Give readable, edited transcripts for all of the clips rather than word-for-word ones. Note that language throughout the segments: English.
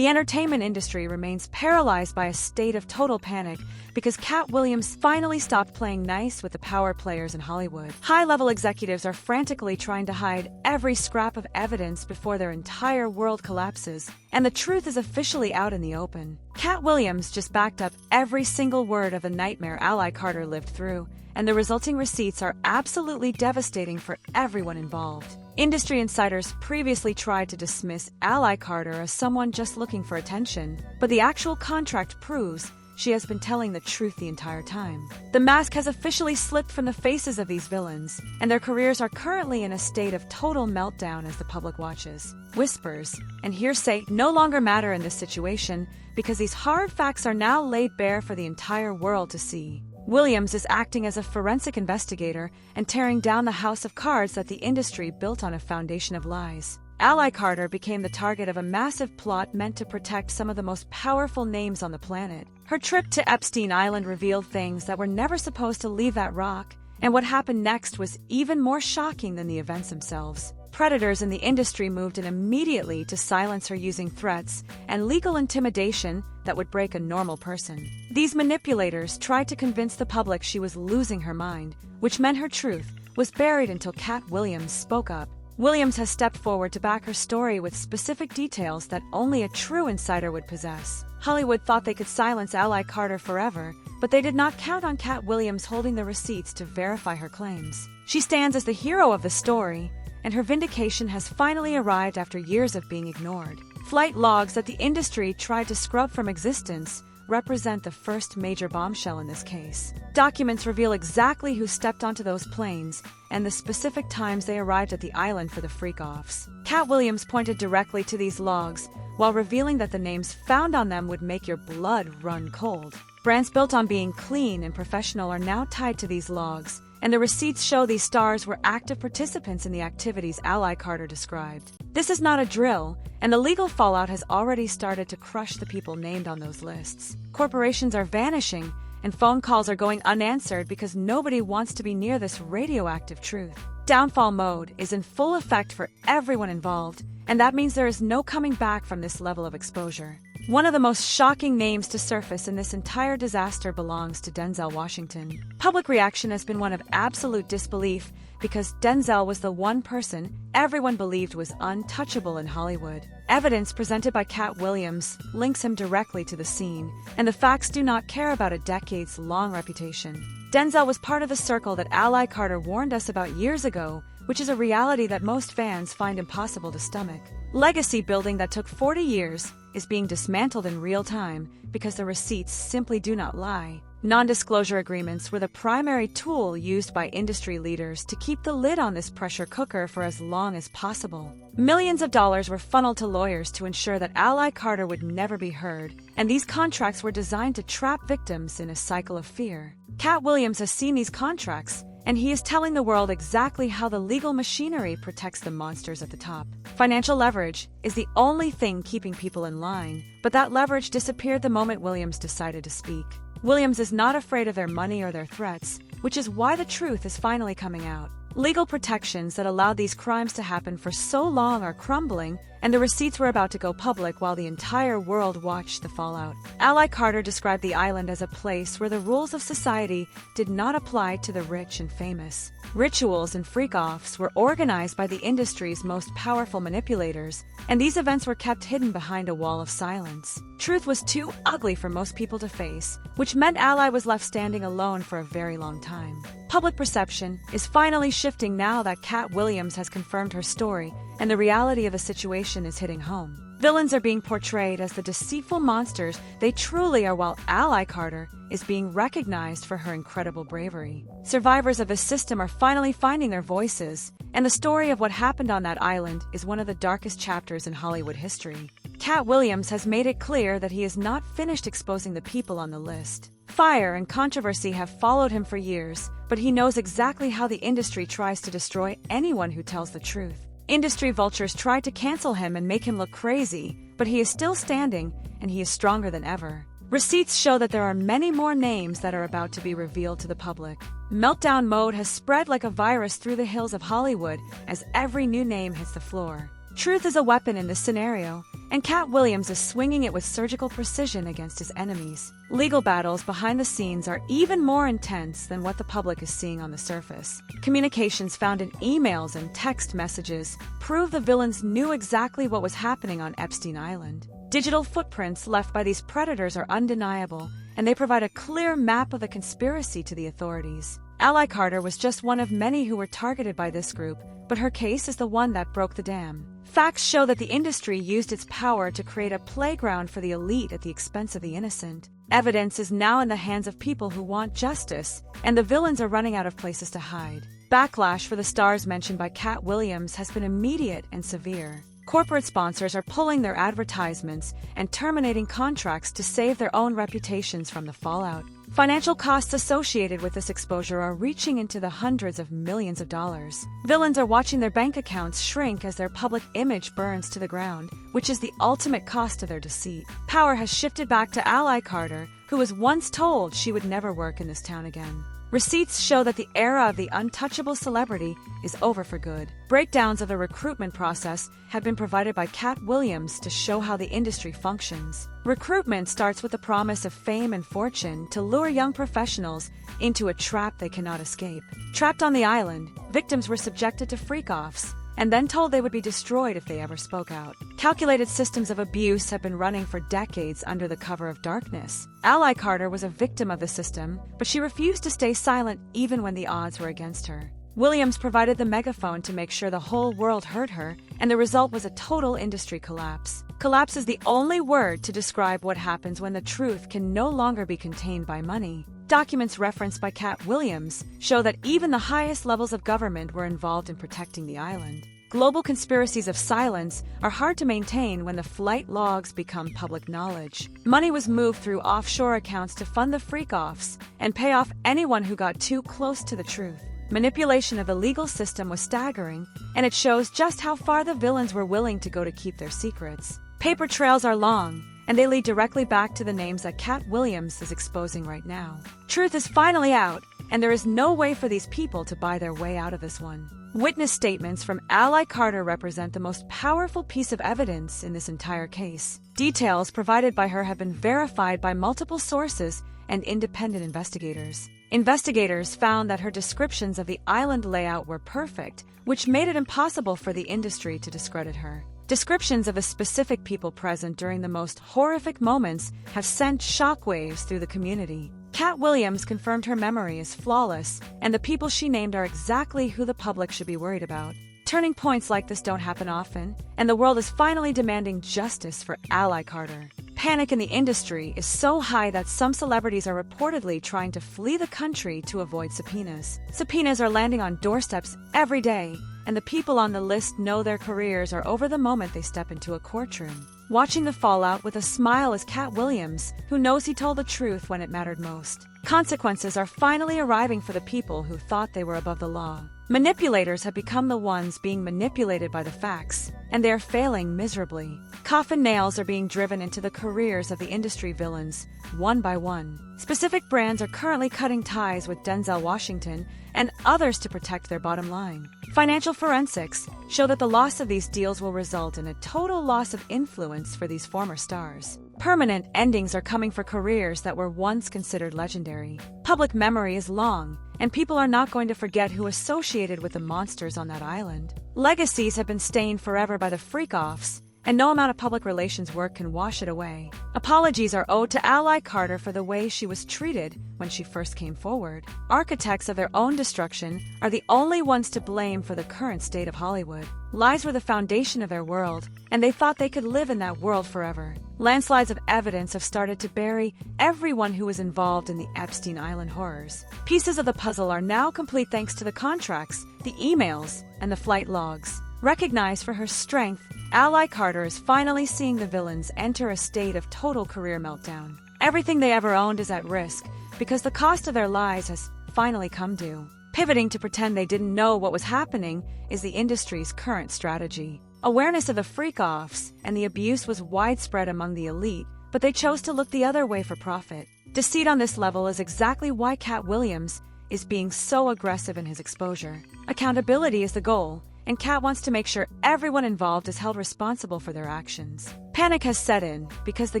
The entertainment industry remains paralyzed by a state of total panic because Katt Williams finally stopped playing nice with the power players in Hollywood. High-level executives are frantically trying to hide every scrap of evidence before their entire world collapses, and the truth is officially out in the open. Katt Williams just backed up every single word of the nightmare Ally Carter lived through, and the resulting receipts are absolutely devastating for everyone involved. Industry insiders previously tried to dismiss Ally Carter as someone just looking for attention, but the actual contract proves she has been telling the truth the entire time. The mask has officially slipped from the faces of these villains, and their careers are currently in a state of total meltdown as the public watches. Whispers and hearsay no longer matter in this situation because these hard facts are now laid bare for the entire world to see. Williams is acting as a forensic investigator and tearing down the house of cards that the industry built on a foundation of lies. Ally Carter became the target of a massive plot meant to protect some of the most powerful names on the planet. Her trip to Epstein Island revealed things that were never supposed to leave that rock, and what happened next was even more shocking than the events themselves. Predators in the industry moved in immediately to silence her using threats and legal intimidation that would break a normal person. These manipulators tried to convince the public she was losing her mind, which meant her truth was buried until Katt Williams spoke up. Williams has stepped forward to back her story with specific details that only a true insider would possess. Hollywood thought they could silence Ally Carter forever, but they did not count on Katt Williams holding the receipts to verify her claims. She stands as the hero of the story, and her vindication has finally arrived after years of being ignored. Flight logs that the industry tried to scrub from existence represent the first major bombshell in this case. Documents reveal exactly who stepped onto those planes and the specific times they arrived at the island for the freak-offs. Katt Williams pointed directly to these logs, while revealing that the names found on them would make your blood run cold. Brands built on being clean and professional are now tied to these logs, and the receipts show these stars were active participants in the activities Ally Carter described. This is not a drill, and the legal fallout has already started to crush the people named on those lists. Corporations are vanishing, and phone calls are going unanswered because nobody wants to be near this radioactive truth. Downfall mode is in full effect for everyone involved, and that means there is no coming back from this level of exposure. One of the most shocking names to surface in this entire disaster belongs to Denzel Washington. Public reaction has been one of absolute disbelief because Denzel was the one person everyone believed was untouchable in Hollywood. Evidence presented by Katt Williams links him directly to the scene, and the facts do not care about a decades-long reputation. Denzel was part of the circle that Ally Carter warned us about years ago, which is a reality that most fans find impossible to stomach. Legacy building that took 40 years is being dismantled in real time because the receipts simply do not lie. Non-disclosure agreements were the primary tool used by industry leaders to keep the lid on this pressure cooker for as long as possible. Millions of dollars were funneled to lawyers to ensure that Ally Carter would never be heard, and these contracts were designed to trap victims in a cycle of fear. Katt Williams has seen these contracts, and he is telling the world exactly how the legal machinery protects the monsters at the top. Financial leverage is the only thing keeping people in line, but that leverage disappeared the moment Williams decided to speak. Williams is not afraid of their money or their threats, which is why the truth is finally coming out. Legal protections that allowed these crimes to happen for so long are crumbling, and the receipts were about to go public while the entire world watched the fallout. Ally Carter described the island as a place where the rules of society did not apply to the rich and famous. Rituals and freak-offs were organized by the industry's most powerful manipulators, and these events were kept hidden behind a wall of silence. Truth was too ugly for most people to face, which meant Ally was left standing alone for a very long time. Public perception is finally shifting now that Katt Williams has confirmed her story, and the reality of the situation is hitting home. Villains are being portrayed as the deceitful monsters they truly are, while Ally Carter is being recognized for her incredible bravery. Survivors of the system are finally finding their voices, and the story of what happened on that island is one of the darkest chapters in Hollywood history. Katt Williams has made it clear that he is not finished exposing the people on the list. Fire and controversy have followed him for years, but he knows exactly how the industry tries to destroy anyone who tells the truth. Industry vultures tried to cancel him and make him look crazy, but he is still standing, and he is stronger than ever. Receipts show that there are many more names that are about to be revealed to the public. Meltdown mode has spread like a virus through the hills of Hollywood as every new name hits the floor. Truth is a weapon in this scenario, and Katt Williams is swinging it with surgical precision against his enemies. Legal battles behind the scenes are even more intense than what the public is seeing on the surface. Communications found in emails and text messages prove the villains knew exactly what was happening on Epstein Island. Digital footprints left by these predators are undeniable, and they provide a clear map of the conspiracy to the authorities. Ally Carter was just one of many who were targeted by this group, but her case is the one that broke the dam. Facts show that the industry used its power to create a playground for the elite at the expense of the innocent. Evidence is now in the hands of people who want justice, and the villains are running out of places to hide. Backlash for the stars mentioned by Katt Williams has been immediate and severe. Corporate sponsors are pulling their advertisements and terminating contracts to save their own reputations from the fallout. Financial costs associated with this exposure are reaching into the hundreds of millions of dollars. Villains are watching their bank accounts shrink as their public image burns to the ground, which is the ultimate cost of their deceit. Power has shifted back to Ally Carter, who was once told she would never work in this town again. Receipts show that the era of the untouchable celebrity is over for good. Breakdowns of the recruitment process have been provided by Katt Williams to show how the industry functions. Recruitment starts with the promise of fame and fortune to lure young professionals into a trap they cannot escape. Trapped on the island, victims were subjected to freak-offs and then told they would be destroyed if they ever spoke out. Calculated systems of abuse have been running for decades under the cover of darkness. Ally Carter was a victim of the system, but she refused to stay silent even when the odds were against her. Williams provided the megaphone to make sure the whole world heard her, and the result was a total industry collapse. Collapse is the only word to describe what happens when the truth can no longer be contained by money. Documents referenced by Katt Williams show that even the highest levels of government were involved in protecting the island. Global conspiracies of silence are hard to maintain when the flight logs become public knowledge. Money was moved through offshore accounts to fund the freak-offs and pay off anyone who got too close to the truth. Manipulation of the legal system was staggering, and it shows just how far the villains were willing to go to keep their secrets. Paper trails are long, and they lead directly back to the names that Katt Williams is exposing right now. Truth is finally out, and there is no way for these people to buy their way out of this one. Witness statements from Ally Carter represent the most powerful piece of evidence in this entire case. Details provided by her have been verified by multiple sources and independent investigators. Investigators found that her descriptions of the island layout were perfect, which made it impossible for the industry to discredit her. Descriptions of the specific people present during the most horrific moments have sent shockwaves through the community. Katt Williams confirmed her memory is flawless, and the people she named are exactly who the public should be worried about. Turning points like this don't happen often, and the world is finally demanding justice for Ally Carter. Panic in the industry is so high that some celebrities are reportedly trying to flee the country to avoid subpoenas. Subpoenas are landing on doorsteps every day, and the people on the list know their careers are over the moment they step into a courtroom. Watching the fallout with a smile is Katt Williams, who knows he told the truth when it mattered most. Consequences are finally arriving for the people who thought they were above the law. Manipulators have become the ones being manipulated by the facts, and they are failing miserably. Coffin nails are being driven into the careers of the industry villains, one by one. Specific brands are currently cutting ties with Denzel Washington and others to protect their bottom line. Financial forensics show that the loss of these deals will result in a total loss of influence for these former stars. Permanent endings are coming for careers that were once considered legendary. Public memory is long, and people are not going to forget who associated with the monsters on that island. Legacies have been stained forever by the freak-offs, and no amount of public relations work can wash it away. Apologies are owed to Ally Carter for the way she was treated when she first came forward. Architects of their own destruction are the only ones to blame for the current state of Hollywood. Lies were the foundation of their world, and they thought they could live in that world forever. Landslides of evidence have started to bury everyone who was involved in the Epstein Island horrors. Pieces of the puzzle are now complete thanks to the contracts, the emails, and the flight logs. Recognized for her strength, Ally Carter is finally seeing the villains enter a state of total career meltdown. Everything they ever owned is at risk because the cost of their lies has finally come due. Pivoting to pretend they didn't know what was happening is the industry's current strategy. Awareness of the freak-offs and the abuse was widespread among the elite, but they chose to look the other way for profit. Deceit on this level is exactly why Katt Williams is being so aggressive in his exposure. Accountability is the goal, and Katt wants to make sure everyone involved is held responsible for their actions. Panic has set in because the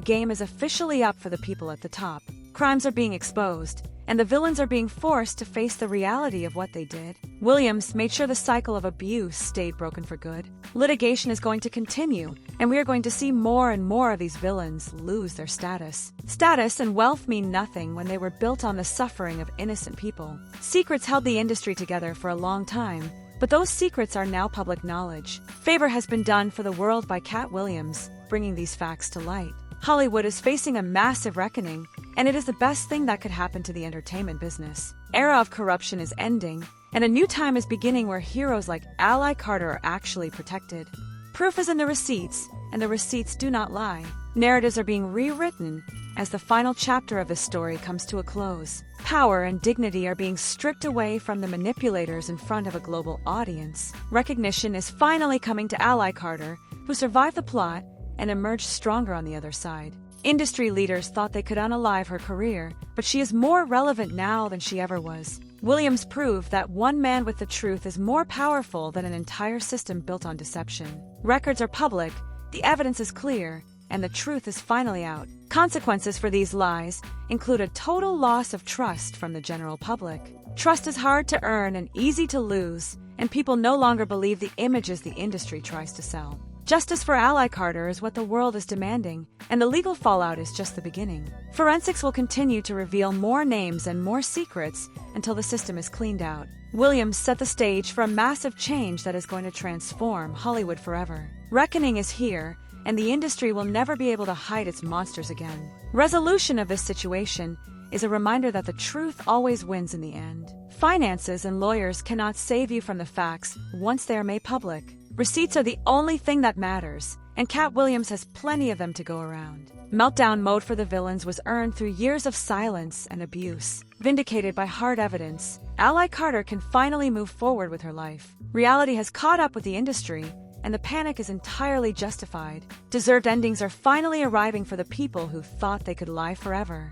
game is officially up for the people at the top. Crimes are being exposed, and the villains are being forced to face the reality of what they did. Williams made sure the cycle of abuse stayed broken for good. Litigation is going to continue, and we are going to see more and more of these villains lose their status. Status and wealth mean nothing when they were built on the suffering of innocent people. Secrets held the industry together for a long time, but those secrets are now public knowledge. Favor has been done for the world by Katt Williams, bringing these facts to light. Hollywood is facing a massive reckoning, and it is the best thing that could happen to the entertainment business. Era of corruption is ending, and a new time is beginning where heroes like Ally Carter are actually protected. Proof is in the receipts, and the receipts do not lie. Narratives are being rewritten as the final chapter of this story comes to a close. Power and dignity are being stripped away from the manipulators in front of a global audience. Recognition is finally coming to Ally Carter, who survived the plot and emerged stronger on the other side. Industry leaders thought they could unalive her career, but she is more relevant now than she ever was. Williams proved that one man with the truth is more powerful than an entire system built on deception. Records are public, the evidence is clear, and the truth is finally out. Consequences for these lies include a total loss of trust from the general public. Trust is hard to earn and easy to lose, and people no longer believe the images the industry tries to sell. Justice for Ally Carter is what the world is demanding, and the legal fallout is just the beginning. Forensics will continue to reveal more names and more secrets until the system is cleaned out. Williams set the stage for a massive change that is going to transform Hollywood forever. Reckoning is here, and the industry will never be able to hide its monsters again. Resolution of this situation is a reminder that the truth always wins in the end. Finances and lawyers cannot save you from the facts once they are made public. Receipts are the only thing that matters, and Katt Williams has plenty of them to go around. Meltdown mode for the villains was earned through years of silence and abuse. Vindicated by hard evidence, Ally Carter can finally move forward with her life. Reality has caught up with the industry, and the panic is entirely justified. Deserved endings are finally arriving for the people who thought they could lie forever.